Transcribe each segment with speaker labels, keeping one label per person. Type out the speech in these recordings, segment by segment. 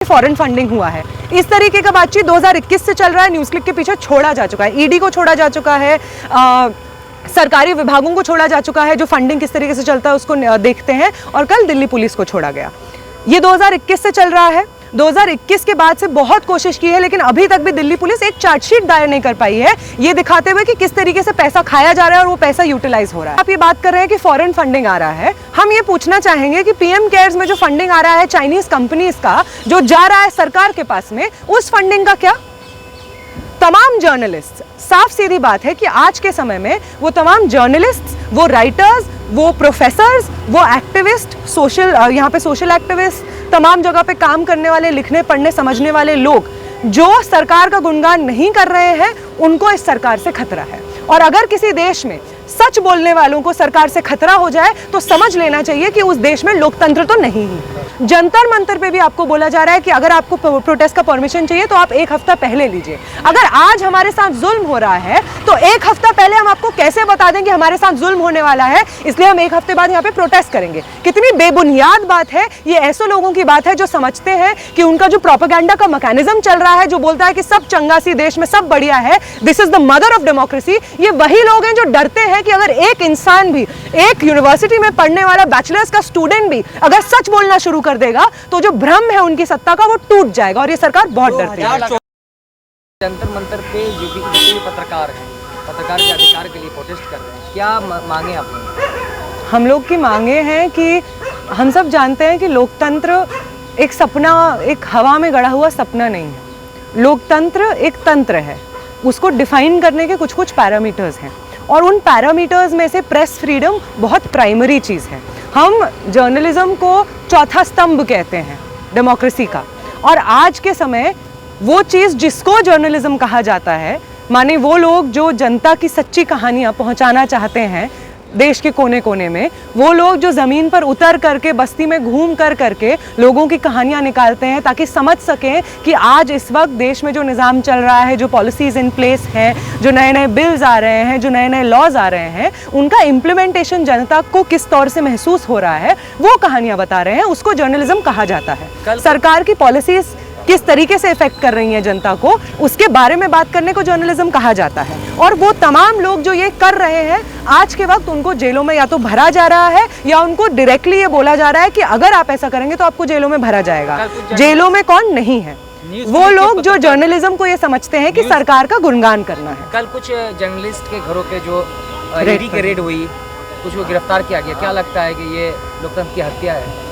Speaker 1: Foreign funding हुआ है। इस तरीके का बातचीत 2021 से चल रहा है। न्यूज़ क्लिक के पीछे छोड़ा जा चुका है, ईडी को छोड़ा जा चुका है, सरकारी विभागों को छोड़ा जा चुका है। जो फंडिंग किस तरीके से चलता है उसको देखते हैं। और कल दिल्ली पुलिस को छोड़ा गया। ये 2021 से चल रहा है। 2021 के बाद से बहुत कोशिश की है, लेकिन अभी तक भी दिल्ली पुलिस एक चार्जशीट दायर नहीं कर पाई है, ये दिखाते हुए कि किस तरीके से पैसा खाया जा रहा है और वो पैसा यूटिलाइज हो रहा है। आप ये बात कर रहे हैं कि फॉरेन फंडिंग आ रहा है, हम ये पूछना चाहेंगे कि पीएम केयर्स में जो फंडिंग आ रहा है चाइनीज कंपनीज का, जो जा रहा है सरकार के पास में, उस फंडिंग का क्या? तमाम जर्नलिस्ट, साफ सीधी बात है कि आज के समय में वो तमाम जर्नलिस्ट, वो राइटर्स, वो प्रोफेसर्स, वो एक्टिविस्ट, यहाँ पे सोशल एक्टिविस्ट, तमाम जगह पे काम करने वाले, लिखने पढ़ने समझने वाले लोग जो सरकार का गुणगान नहीं कर रहे हैं, उनको इस सरकार से खतरा है। और अगर किसी देश में सच बोलने वालों को सरकार से खतरा हो जाए तो समझ लेना चाहिए कि उस देश में लोकतंत्र तो नहीं है। जंतर मंतर पे भी आपको बोला जा रहा है कि अगर आपको प्रोटेस्ट का परमिशन चाहिए तो आप एक हफ्ता पहले लीजिए। अगर आज हमारे साथ जुल्म हो रहा है तो एक हफ्ता पहले हम आपको कैसे बता दें कि हमारे साथ जुल्म होने वाला है, इसलिए हम एक हफ्ते बाद यहाँ पे प्रोटेस्ट करेंगे? कितनी बेबुनियाद बात है। ये ऐसे लोगों की बात है जो समझते हैं कि उनका जो प्रोपेगेंडा का मैकेनिज्म चल रहा है, जो बोलता है कि सब चंगा सी देश में सब बढ़िया है, this is the mother of democracy, ये वही लोग हैं जो डरते हैं कि अगर एक इंसान भी, एक यूनिवर्सिटी में पढ़ने वाला बैचलर्स का स्टूडेंट भी अगर सच बोलना शुरू कर देगा तो जो भ्रम है उनकी सत्ता का वो टूट जाएगा। और ये सरकार बहुत डरती है।
Speaker 2: जंतर मंतर पे यूपी के जितने पत्रकार हैं, पत्रकार के अधिकार के लिए प्रोटेस्ट कर रहे हैं, क्या मांगे आपने?
Speaker 1: हम लोग की मांगे हैं कि हम सब जानते हैं कि लोकतंत्र एक सपना, एक हवा में गड़ा हुआ सपना नहीं है। लोकतंत्र एक तंत्र है, उसको डिफाइन करने के कुछ कुछ पैरामीटर्स हैं और उन पैरामीटर्स में से प्रेस फ्रीडम बहुत प्राइमरी चीज़ है। हम जर्नलिज्म को चौथा स्तंभ कहते हैं डेमोक्रेसी का, और आज के समय वो चीज़ जिसको जर्नलिज्म कहा जाता है, माने वो लोग जो जनता की सच्ची कहानियाँ पहुँचाना चाहते हैं देश के कोने कोने में, वो लोग जो ज़मीन पर उतर करके, बस्ती में घूम कर करके लोगों की कहानियाँ निकालते हैं ताकि समझ सकें कि आज इस वक्त देश में जो निज़ाम चल रहा है, जो पॉलिसीज़ इन प्लेस हैं, जो नए नए बिल्स आ रहे हैं, जो नए नए लॉज आ रहे हैं, उनका इम्प्लीमेंटेशन जनता को किस तौर से महसूस हो रहा है, वो कहानियाँ बता रहे हैं, उसको जर्नलिज्म कहा जाता है। सरकार की पॉलिसीज़ किस तरीके से इफेक्ट कर रही हैं जनता को, उसके बारे में बात करने को जर्नलिज्म कहा जाता है। और वो तमाम लोग जो ये कर रहे हैं, आज के वक्त उनको जेलों में या तो भरा जा रहा है या उनको डायरेक्टली ये बोला जा रहा है कि अगर आप ऐसा करेंगे तो आपको जेलों में भरा जाएगा। जेलों में कौन नहीं है? वो लोग जो जर्नलिज्म को ये समझते हैं कि सरकार का गुणगान करना है।
Speaker 2: कल कुछ जर्नलिस्ट के घरों पे जो ईडी की रेड हुई, कुछ को गिरफ्तार किया गया, क्या लगता है कि ये लोकतंत्र की हत्या है?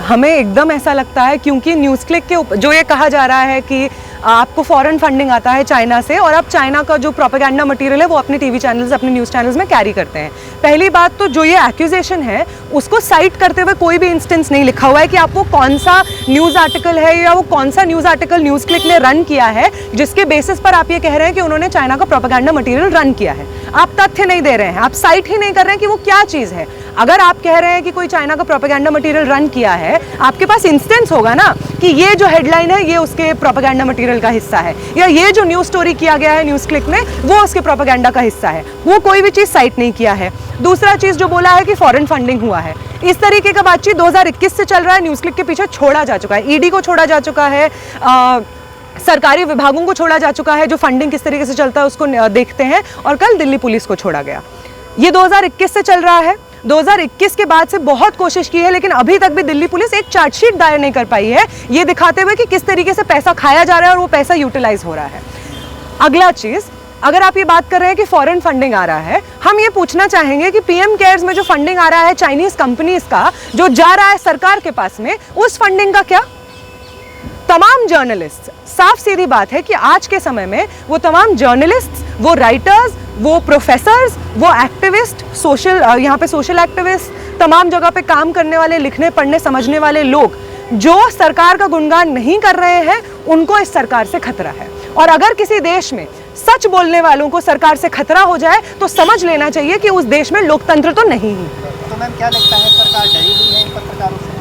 Speaker 1: हमें एकदम ऐसा लगता है, क्योंकि न्यूज़ क्लिक के ऊपर जो ये कहा जा रहा है कि आपको फॉरेन फंडिंग आता है चाइना से और आप चाइना का जो प्रोपेगेंडा मटेरियल है वो अपने टीवी चैनल्स, अपने न्यूज़ चैनल्स में कैरी करते हैं। पहली बात तो जो ये एक्यूजेशन है उसको साइट करते हुए कोई भी इंस्टेंस नहीं लिखा हुआ है कि आप वो कौन सा न्यूज़ आर्टिकल है या वो कौन सा न्यूज़ आर्टिकल न्यूज़ क्लिक ने रन किया है जिसके बेसिस पर आप ये कह रहे हैं कि उन्होंने चाइना का प्रोपेगेंडा मटेरियल रन किया है। आप तथ्य नहीं दे रहे हैं, आप साइट ही नहीं कर रहे हैं कि वो क्या चीज़ है। अगर आप कह रहे हैं कि कोई चाइना का प्रोपेगेंडा मटेरियल रन किया है, आपके पास इंस्टेंस होगा ना कि ये जो हेडलाइन है ये उसके प्रोपेगेंडा मटेरियल का हिस्सा है, या ये जो न्यूज़ स्टोरी किया गया है न्यूज़ क्लिक में वो उसके प्रोपेगेंडा का हिस्सा है। वो कोई भी चीज़ साइट नहीं किया है। दूसरा चीज़ जो बोला है कि फॉरेन फंडिंग हुआ है, इस तरीके का बातचीत 2021 से चल रहा है। न्यूज़ क्लिक के पीछे छोड़ा जा चुका है, ईडी को छोड़ा जा चुका है, सरकारी विभागों को छोड़ा जा चुका है। जो फंडिंग किस तरीके से चलता है उसको देखते हैं। और कल दिल्ली पुलिस को छोड़ा गया। ये 2021 से चल रहा है। 2021 के बाद से बहुत कोशिश की है, लेकिन अभी तक भी दिल्ली पुलिस एक चार्जशीट दायर नहीं कर पाई है, ये दिखाते हुए कि किस तरीके से पैसा खाया जा रहा है और वो पैसा यूटिलाइज हो रहा है। अगला चीज़, अगर आप ये बात कर रहे हैं कि फॉरेन फंडिंग आ रहा है, हम ये पूछना चाहेंगे कि पीएम केयर्स में जो फंडिंग आ रहा है चाइनीज कंपनीज का, जो जा रहा है सरकार के पास में, उस फंडिंग का क्या? तमाम जर्नलिस्ट, साफ सीधी बात है कि आज के समय में वो तमाम जर्नलिस्ट, वो राइटर्स, वो प्रोफेसर्स, वो एक्टिविस्ट, यहाँ पे सोशल एक्टिविस्ट, तमाम जगह पे काम करने वाले, लिखने पढ़ने समझने वाले लोग जो सरकार का गुणगान नहीं कर रहे हैं, उनको इस सरकार से खतरा है। और अगर किसी देश में सच बोलने वालों को सरकार से खतरा हो जाए तो समझ लेना चाहिए कि उस देश में लोकतंत्र तो नहीं है।
Speaker 3: तो मैम क्या लगता है, सरकार डरी हुई है इन पत्रकारों से?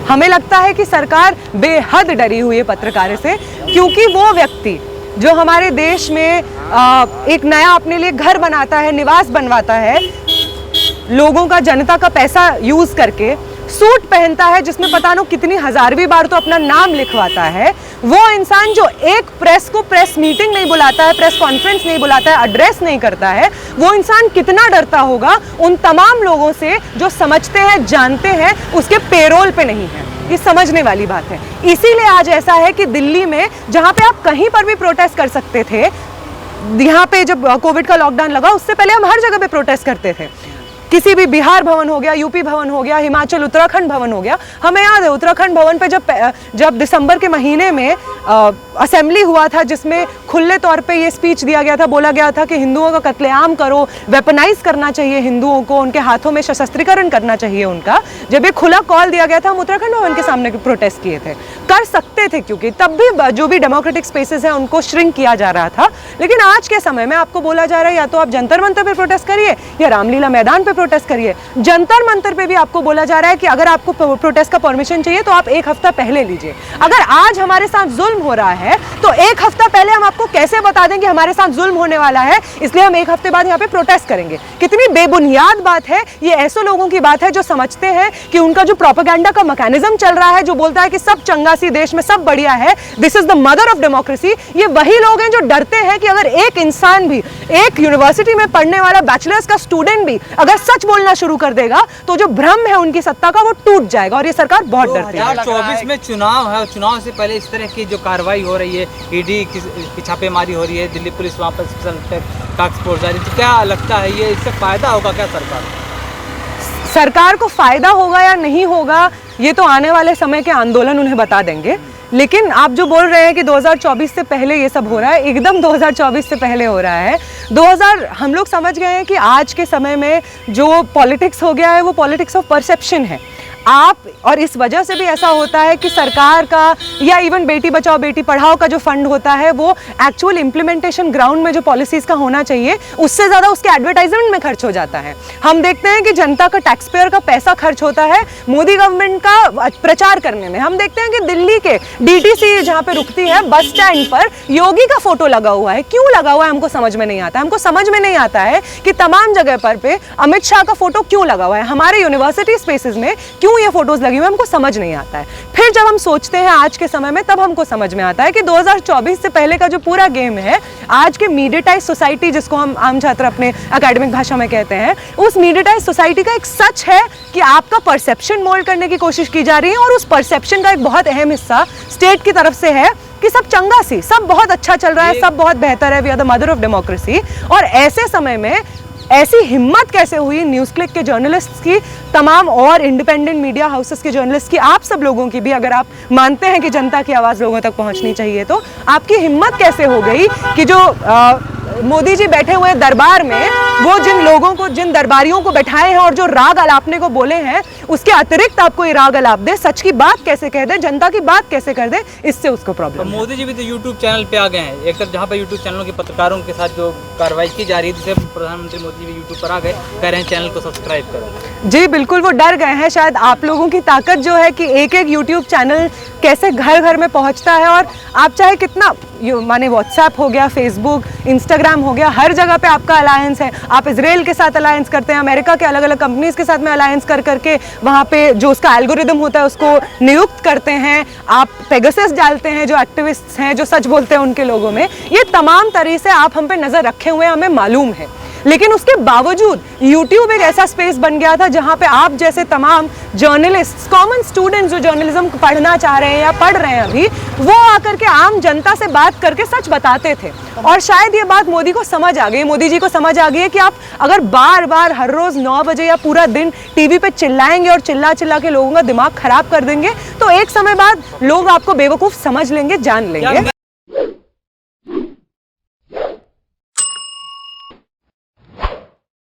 Speaker 1: हमें लगता है कि सरकार बेहद डरी हुई है पत्रकारों से, क्योंकि वो व्यक्ति जो हमारे देश में एक नया अपने लिए घर बनाता है, निवास बनवाता है, लोगों का, जनता का पैसा यूज़ करके, सूट पहनता है, जिसमें पता नहीं कितनी हजारवीं बार तो अपना नाम लिखवाता है, वो इंसान जो एक प्रेस को प्रेस मीटिंग नहीं बुलाता है, प्रेस कॉन्फ्रेंस नहीं बुलाता है, एड्रेस नहीं करता है, वो इंसान कितना डरता होगा उन तमाम लोगों से जो समझते हैं, जानते हैं, उसके पेरोल पे नहीं है। ये समझने वाली बात है। इसीलिए आज ऐसा है कि दिल्ली में जहां पे आप कहीं पर भी प्रोटेस्ट कर सकते थे, यहाँ पे जब कोविड का लॉकडाउन लगा उससे पहले हम हर जगह पे प्रोटेस्ट करते थे। किसी भी बिहार भवन हो गया, यूपी भवन हो गया, हिमाचल उत्तराखंड भवन हो गया। हमें याद है उत्तराखंड भवन पे जब दिसंबर के महीने में असेंबली हुआ था, जिसमें खुले तौर पे ये स्पीच दिया गया था, बोला गया था कि हिंदुओं का कत्लेआम करो, वेपनाइज करना चाहिए हिंदुओं को, उनके हाथों में सशस्त्रीकरण करना चाहिए उनका। जब ये खुला कॉल दिया गया था, हम उत्तराखंड भवन के सामने प्रोटेस्ट किए थे। कर सकते थे क्योंकि तब भी जो भी डेमोक्रेटिक स्पेसेस हैं उनको श्रिंक किया जा रहा था। लेकिन आज के समय में आपको बोला जा रहा है या तो आप जंतर मंतर पे प्रोटेस्ट करिए या रामलीला मैदान पे प्रोटेस्ट करिए। जंतर मंतर पे भी आपको बोला जा रहा है कि अगर आपको प्रोटेस्ट का परमिशन चाहिए तो आप एक हफ्ता पहले लीजिए। अगर आज हमारे साथ जुल्म हो रहा है तो एक हफ्ता पहले हम आपको कैसे बता दें कि हमारे साथ जुल्म होने वाला है, इसलिए हम एक हफ्ते बाद यहाँ पे प्रोटेस्ट करेंगे। कितनी बेबुनियाद बात है। ये ऐसे लोगों की बात है जो समझते हैं कि उनका जो प्रोपेगेंडा का मैकेनिज्म चल रहा है, जो बोलता है कि सब चंगा सी देश में सब बढ़िया है, this is the mother of democracy, ये वही लोग हैं जो डरते हैं कि अगर एक इंसान भी, एक यूनिवर्सिटी में पढ़ने वाला बैचलर्स का स्टूडेंट भी अगर सच बोलना शुरू कर देगा तो जो भ्रम है उनकी सत्ता का वो टूट जाएगा। और ये सरकार बहुत डरती है।
Speaker 4: 2024 में चुनाव है, चुनाव से पहले इस तरह की जो कार्रवाई हो रही है, ईडी की छापेमारी हो रही है, दिल्ली पुलिस वहाँ पर स्पेशल टास्क फोर्स जा रही है, तो क्या लगता है ये इससे फायदा होगा क्या
Speaker 1: सरकार को? फायदा होगा या नहीं होगा ये तो आने वाले समय के आंदोलन उन्हें बता देंगे। लेकिन आप जो बोल रहे हैं कि 2024 से पहले ये सब हो रहा है, एकदम 2024 से पहले हो रहा है। हम लोग समझ गए हैं कि आज के समय में जो पॉलिटिक्स हो गया है वो पॉलिटिक्स ऑफ परसेप्शन है। आप और इस वजह से भी ऐसा होता है कि सरकार का या इवन बेटी बचाओ बेटी पढ़ाओ का जो फंड होता है वो एक्चुअल इम्प्लीमेंटेशन ग्राउंड में जो पॉलिसीज़ का होना चाहिए उससे ज़्यादा उसके एडवर्टाइजमेंट में खर्च हो जाता है। हम देखते हैं कि जनता का टैक्स पेयर का पैसा खर्च होता है मोदी गवर्नमेंट का प्रचार करने में। हम देखते हैं कि दिल्ली के DTC जहाँ पे रुकती है बस स्टैंड पर योगी का फोटो लगा हुआ है। क्यों लगा हुआ है हमको समझ में नहीं आता। हमको समझ में नहीं आता है कि तमाम जगह पर पे अमित शाह का फोटो क्यों लगा हुआ है। हमारे यूनिवर्सिटी स्पेसेस में क्यों ये फोटोज लगी हुई, हमको समझ नहीं आता है। फिर जब हम सोचते हैं आज के समय में, तब हमको समझ में आता है कि 2024 से पहले का जो पूरा गेम है, आज के मीडियाटाइज सोसाइटी जिसको हम आम छात्र अपने एकेडमिक भाषा में कहते हैं, उस मीडियाटाइज सोसाइटी का एक सच है कि आपका परसेप्शन मोल्ड करने की कोशिश की जा रही है। और उस परसेप्शन का एक बहुत अहम हिस्सा स्टेट की तरफ से है कि सब चंगा सी, सब बहुत अच्छा चल रहा है, सब बहुत बेहतर है, we are the mother of democracy. और ऐसे समय में ऐसी हिम्मत कैसे हुई न्यूज़ क्लिक के जर्नलिस्ट्स की, तमाम और इंडिपेंडेंट मीडिया हाउसेस के जर्नलिस्ट की, आप सब लोगों की भी, अगर आप मानते हैं कि जनता की आवाज़ लोगों तक पहुंचनी चाहिए, तो आपकी हिम्मत कैसे हो गई कि जो मोदी जी बैठे हुए दरबार में वो जिन दरबारियों को बैठाए हैं और जो राग अलापने को बोले हैं, उसके अतिरिक्त आपको ये राग अलाप दे, सच की बात कैसे कह दे, जनता की बात कैसे कर दे, इससे उसको प्रॉब्लम है।
Speaker 4: मोदी जी भी तो यूट्यूब चैनल पे आ गए हैं। एक तरफ जहाँ पर यूट्यूब चैनलों के पत्रकारों के साथ जो कार्रवाई की जा रही है, जिसे प्रधानमंत्री मोदी जी भी यूट्यूब पर आ गए, कह रहे हैं चैनल को सब्सक्राइब करो।
Speaker 1: जी बिल्कुल, वो डर गए हैं। शायद आप लोगों की ताकत जो है कि एक एक यूट्यूब चैनल कैसे घर घर में पहुंचता है, और आप चाहे कितना माने व्हाट्सएप हो गया, फेसबुक, इंस्टाग्राम हो गया, हर जगह पे आपका अलायंस है। आप इजराइल के साथ अलायंस करते हैं, अमेरिका के अलग अलग कंपनीज के साथ में अलायंस कर करके वहाँ पे जो उसका एल्गोरिदम होता है उसको नियुक्त करते हैं। आप पेगासस डालते हैं, जो एक्टिविस्ट्स हैं जो सच बोलते हैं उनके लोगों में। ये तमाम तरीके से आप हम पे नज़र रखे हुए हैं, हमें मालूम है। लेकिन उसके बावजूद YouTube एक ऐसा स्पेस बन गया था जहाँ पे आप जैसे तमाम जर्नलिस्ट, कॉमन स्टूडेंट्स जो जर्नलिज्म पढ़ना चाह रहे हैं या पढ़ रहे हैं अभी, वो आकर के आम जनता से बात करके सच बताते थे। और शायद ये बात मोदी को समझ आ गई, मोदी जी को समझ आ गई है कि आप अगर बार बार हर रोज़ 9 बजे या पूरा दिन टीवी पे चिल्लाएंगे और चिल्ला चिल्ला के लोगों का दिमाग खराब कर देंगे, तो एक समय बाद लोग आपको बेवकूफ़ समझ लेंगे, जान लेंगे।